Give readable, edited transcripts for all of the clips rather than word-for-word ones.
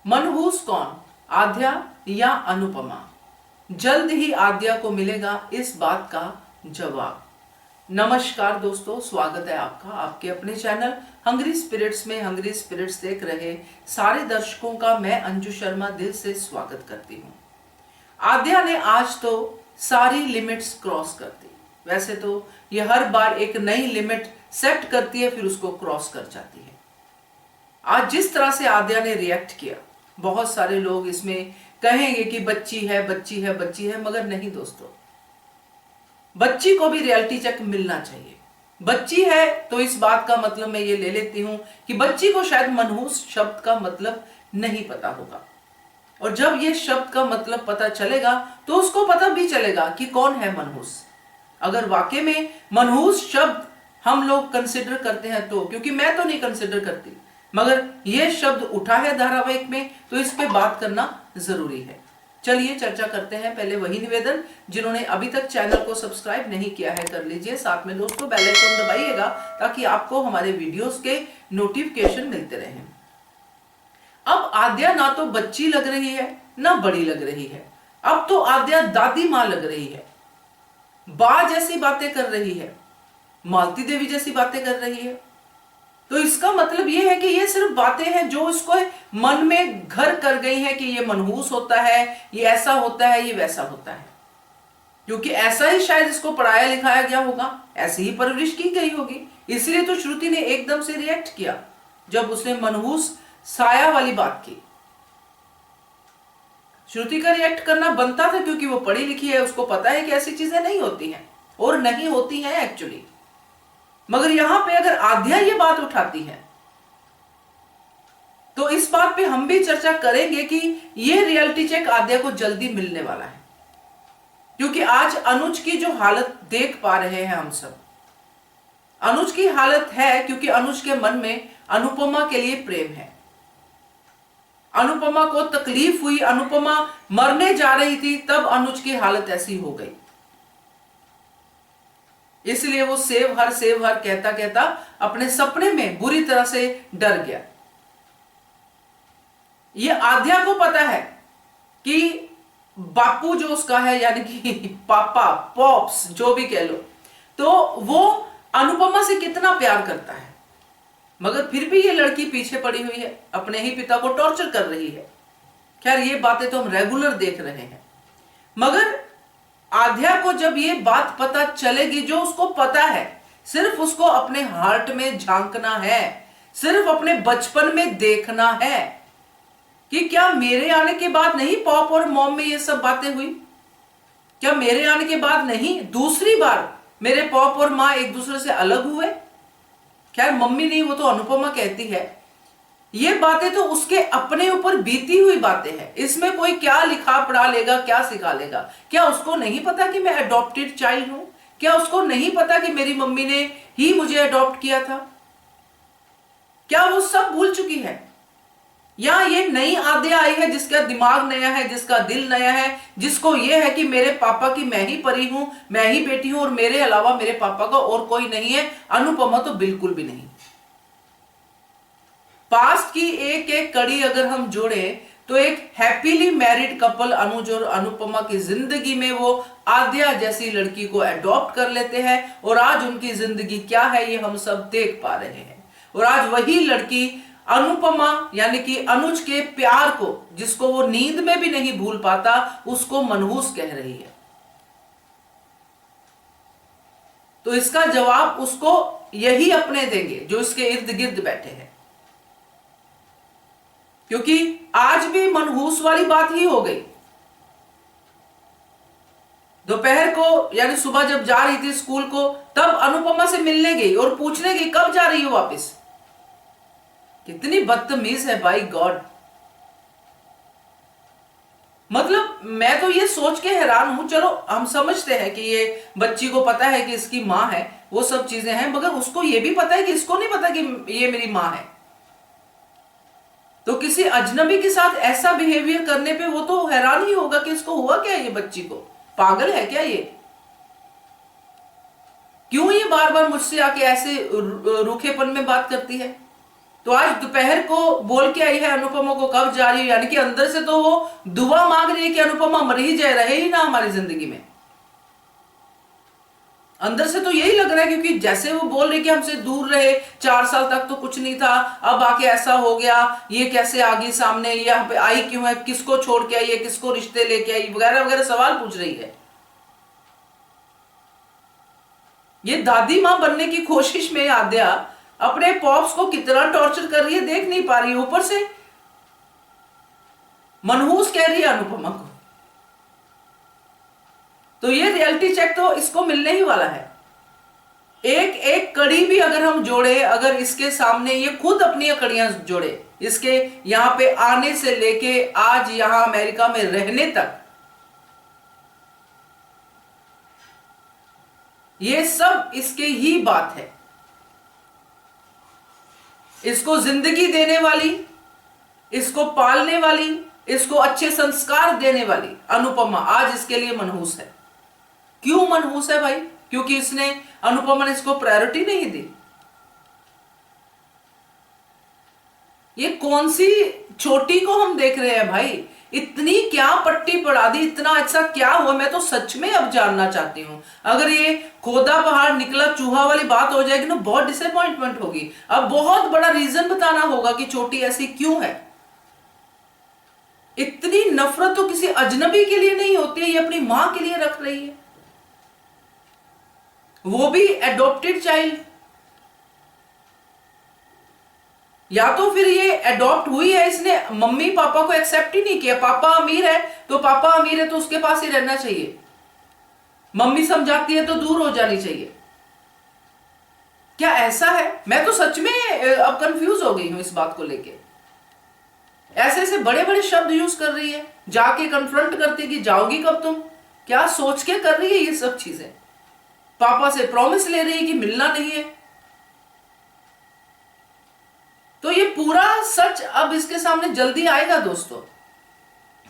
मनहूस कौन, आद्या या अनुपमा? जल्द ही आद्या को मिलेगा इस बात का जवाब। नमस्कार दोस्तों, स्वागत है आपका आपके अपने चैनल हंग्री स्पिरिट्स में। हंग्री स्पिरिट्स देख रहे सारे दर्शकों का मैं अंजू शर्मा दिल से स्वागत करती हूँ। आद्या ने आज तो सारी लिमिट्स क्रॉस कर दी। वैसे तो ये हर बार एक नई लिमिट सेट करती है, फिर उसको क्रॉस कर जाती है। आज जिस तरह से आद्या ने रिएक्ट किया, बहुत सारे लोग इसमें कहेंगे कि बच्ची है बच्ची है बच्ची है, मगर नहीं दोस्तों, बच्ची को भी रियलिटी चेक मिलना चाहिए। बच्ची है तो इस बात का मतलब मैं ये ले लेती हूं कि बच्ची को शायद मनहूस शब्द का मतलब नहीं पता होगा, और जब ये शब्द का मतलब पता चलेगा तो उसको पता भी चलेगा कि कौन है मनहूस। अगर वाकई में मनहूस शब्द हम लोग कंसिडर करते हैं तो, क्योंकि मैं तो नहीं कंसिडर करती, मगर यह शब्द उठा है धारावाहिक में, तो इस पे बात करना जरूरी है। चलिए चर्चा करते हैं। पहले वही निवेदन, जिन्होंने अभी तक चैनल को सब्सक्राइब नहीं किया है कर लीजिए, साथ में दोस्तों बेल आइकन दबाइएगा ताकि आपको हमारे वीडियोस के नोटिफिकेशन मिलते रहें। अब आद्या ना तो बच्ची लग रही है ना बड़ी लग रही है, अब तो आद्या दादी माँ लग रही है, बा जैसी बातें कर रही है, मालती देवी जैसी बातें कर रही है। तो इसका मतलब यह है कि ये सिर्फ बातें हैं जो इसको मन में घर कर गई हैं कि ये मनहूस होता है, ये ऐसा होता है, ये वैसा होता है, क्योंकि ऐसा ही शायद इसको पढ़ाया लिखाया गया होगा, ऐसी ही परवरिश की गई होगी। इसलिए तो श्रुति ने एकदम से रिएक्ट किया जब उसने मनहूस साया वाली बात की। श्रुति का रिएक्ट करना बनता था, क्योंकि वो पढ़ी लिखी है, उसको पता है कि ऐसी चीजें नहीं होती हैं और नहीं होती हैं एक्चुअली। मगर यहां पे अगर आद्या ये बात उठाती है तो इस बात पे हम भी चर्चा करेंगे कि ये रियलिटी चेक आद्या को जल्दी मिलने वाला है, क्योंकि आज अनुज की जो हालत देख पा रहे हैं हम सब, अनुज की हालत है क्योंकि अनुज के मन में अनुपमा के लिए प्रेम है। अनुपमा को तकलीफ हुई, अनुपमा मरने जा रही थी, तब अनुज की हालत ऐसी हो गई। इसलिए वो सेव हर कहता कहता अपने सपने में बुरी तरह से डर गया। ये आद्या को पता है कि बापू जो उसका है, यानी कि पापा पॉप्स जो भी कह लो, तो वो अनुपमा से कितना प्यार करता है, मगर फिर भी ये लड़की पीछे पड़ी हुई है, अपने ही पिता को टॉर्चर कर रही है। खैर ये बातें तो हम रेगुलर देख रहे हैं, मगर आद्या को जब ये बात पता चलेगी, जो उसको पता है, सिर्फ उसको अपने हार्ट में झांकना है, सिर्फ अपने बचपन में देखना है कि क्या मेरे आने के बाद नहीं पॉप और मॉम में ये सब बातें हुई, क्या मेरे आने के बाद नहीं दूसरी बार मेरे पॉप और माँ एक दूसरे से अलग हुए। खैर मम्मी नहीं, वो तो अनुपमा कहती है। ये बातें तो उसके अपने ऊपर बीती हुई बातें हैं, इसमें कोई क्या लिखा पढ़ा लेगा, क्या सिखा लेगा। क्या उसको नहीं पता कि मैं अडॉप्टेड चाइल्ड हूं? क्या उसको नहीं पता कि मेरी मम्मी ने ही मुझे अडॉप्ट किया था? क्या वो सब भूल चुकी है? या ये नई आद्या आई है जिसका दिमाग नया है, जिसका दिल नया है, जिसको ये है कि मेरे पापा की मैं ही परी हूं, मैं ही बेटी हूं और मेरे अलावा मेरे पापा का और कोई नहीं है। अनुपमा तो बिल्कुल भी नहीं। पास्ट की एक एक कड़ी अगर हम जोड़े तो एक हैप्पीली मैरिड कपल अनुज और अनुपमा की जिंदगी में वो आद्या जैसी लड़की को अडॉप्ट कर लेते हैं, और आज उनकी जिंदगी क्या है ये हम सब देख पा रहे हैं। और आज वही लड़की अनुपमा यानी कि अनुज के प्यार को, जिसको वो नींद में भी नहीं भूल पाता, उसको मनहूस कह रही है। तो इसका जवाब उसको यही अपने देंगे जो इसके इर्द गिर्द बैठे हैं, क्योंकि आज भी मनहूस वाली बात ही हो गई। दोपहर को यानी सुबह जब जा रही थी स्कूल को, तब अनुपमा से मिलने गई और पूछने गई कब जा रही हो वापस। कितनी बदतमीज है बाई गॉड। मतलब मैं तो ये सोच के हैरान हूं, चलो हम समझते हैं कि ये बच्ची को पता है कि इसकी मां है, वो सब चीजें हैं, मगर उसको ये भी पता है कि इसको नहीं पता कि ये मेरी मां है। तो किसी अजनबी के साथ ऐसा बिहेवियर करने पे वो तो हैरान ही होगा कि इसको हुआ क्या, ये बच्ची को पागल है क्या ये? क्यों ये बार बार मुझसे आके ऐसे रूखेपन में बात करती है? तो आज दोपहर को बोल के आई है अनुपमा को कब जा रही है, यानी कि अंदर से तो वो दुआ मांग रही है कि अनुपमा मर ही जाए, रहे ही ना हमारी जिंदगी में। अंदर से तो यही लग रहा है, क्योंकि जैसे वो बोल रही कि हमसे दूर रहे, 4 साल तक तो कुछ नहीं था, अब आके ऐसा हो गया, ये कैसे आ गई सामने, ये यहाँ पे आई क्यों है, किसको छोड़ के आई है, किसको रिश्ते लेके आई, वगैरह वगैरह सवाल पूछ रही है। ये दादी मां बनने की कोशिश में आद्या अपने पॉप्स को कितना टॉर्चर कर रही है देख नहीं पा रही है, ऊपर से मनहूस कह रही है अनुपमा को। तो ये रियलिटी चेक तो इसको मिलने ही वाला है। एक एक कड़ी भी अगर हम जोड़े, अगर इसके सामने ये खुद अपनी कड़ियां जोड़े, इसके यहां पे आने से लेके आज यहां अमेरिका में रहने तक, ये सब इसके ही बात है। इसको जिंदगी देने वाली, इसको पालने वाली, इसको अच्छे संस्कार देने वाली अनुपमा आज इसके लिए मनहूस है। क्यों मनहूस है भाई? क्योंकि इसने, अनुपमा ने इसको प्रायोरिटी नहीं दी। ये कौन सी छोटी को हम देख रहे हैं भाई? इतनी क्या पट्टी पड़ा दी, इतना अच्छा क्या हुआ? मैं तो सच में अब जानना चाहती हूं। अगर ये खोदा पहाड़ निकला चूहा वाली बात हो जाएगी ना, बहुत डिसअपॉइंटमेंट होगी। अब बहुत बड़ा रीजन बताना होगा कि छोटी ऐसी क्यों है। इतनी नफरत तो किसी अजनबी के लिए नहीं होती है, ये अपनी मां के लिए रख रही है, वो भी एडॉप्टेड चाइल्ड। या तो फिर ये एडॉप्ट हुई है, इसने मम्मी पापा को एक्सेप्ट ही नहीं किया। पापा अमीर है तो पापा अमीर है तो उसके पास ही रहना चाहिए, मम्मी समझाती है तो दूर हो जानी चाहिए। क्या ऐसा है? मैं तो सच में अब कंफ्यूज हो गई हूं इस बात को लेके। ऐसे ऐसे बड़े बड़े शब्द यूज कर रही है, जाके कन्फ्रंट करती कि जाओगी कब तुम, क्या सोच के कर रही है ये सब चीजें। पापा से प्रॉमिस ले रही है कि मिलना नहीं है। तो ये पूरा सच अब इसके सामने जल्दी आएगा दोस्तों,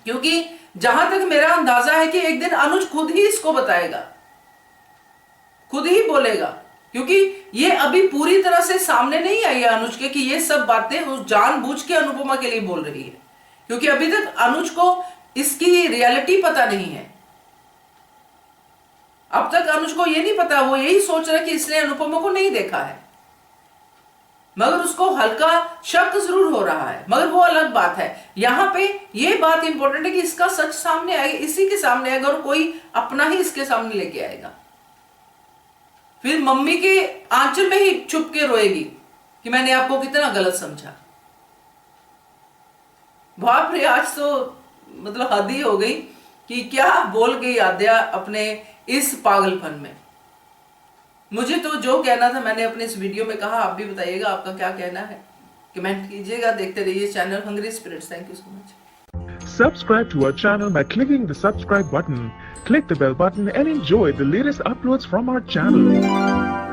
क्योंकि जहां तक मेरा अंदाजा है कि एक दिन अनुज खुद ही इसको बताएगा, खुद ही बोलेगा, क्योंकि ये अभी पूरी तरह से सामने नहीं आई है अनुज के कि ये सब बातें उस जानबूझ के अनुपमा के लिए बोल रही है, क्योंकि अभी तक अनुज को इसकी रियलिटी पता नहीं है। अब तक अनुज को ये नहीं पता, वो यही सोच रहा है कि इसने अनुपमा को नहीं देखा है, मगर उसको हल्का शक जरूर हो रहा है, मगर वो अलग बात है। यहां पे ये बात इंपॉर्टेंट है कि इसका सच सामने आएगा, इसी के सामने आएगा, और कोई अपना ही इसके सामने लेके आएगा। फिर मम्मी के आंचल में ही छुप के रोएगी कि मैंने आपको कितना गलत समझा। बाप रे, आज तो मतलब हद ही हो गई कि क्या बोल गई आद्या अपने इस पागलपन में। मुझे तो जो कहना था मैंने अपने इस वीडियो में कहा, आप भी बताइएगा आपका क्या कहना है, कमेंट कीजिएगा। देखते रहिए channel hungry spirits. Thank you so much. Subscribe to our channel by clicking the subscribe button. Click the bell button and enjoy the latest uploads from our channel.